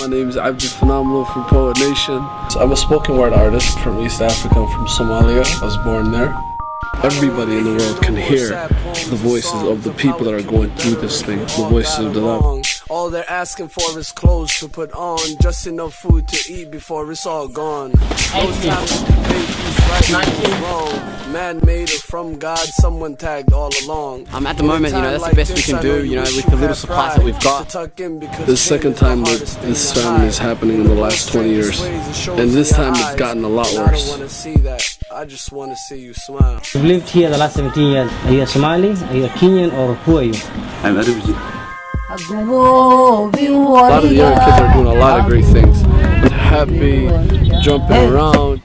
My name is Abdi Phenomenal from Poet Nation. I'm a spoken word artist from East Africa. I'm from Somalia. I was born there. Everybody in the world can hear the voices of the people that are going through this thing, the voices of Dadaab. All they're asking for is clothes to put on, just enough food to eat before it's all gone. No time to debate who's right and who's wrong. Man-made or from God, someone tagged all along. At the moment, that's the best we can do, with the little supplies that we've got. The second time that this famine is happening in the last 20 years, and this time it's gotten a lot worse. I just want to see you smile. You've lived here the last 17 years. Are you a Somali? Are you a Kenyan? Or who are you? I'm a refugee. A lot of the young kids are doing a lot of great things. Happy, jumping around.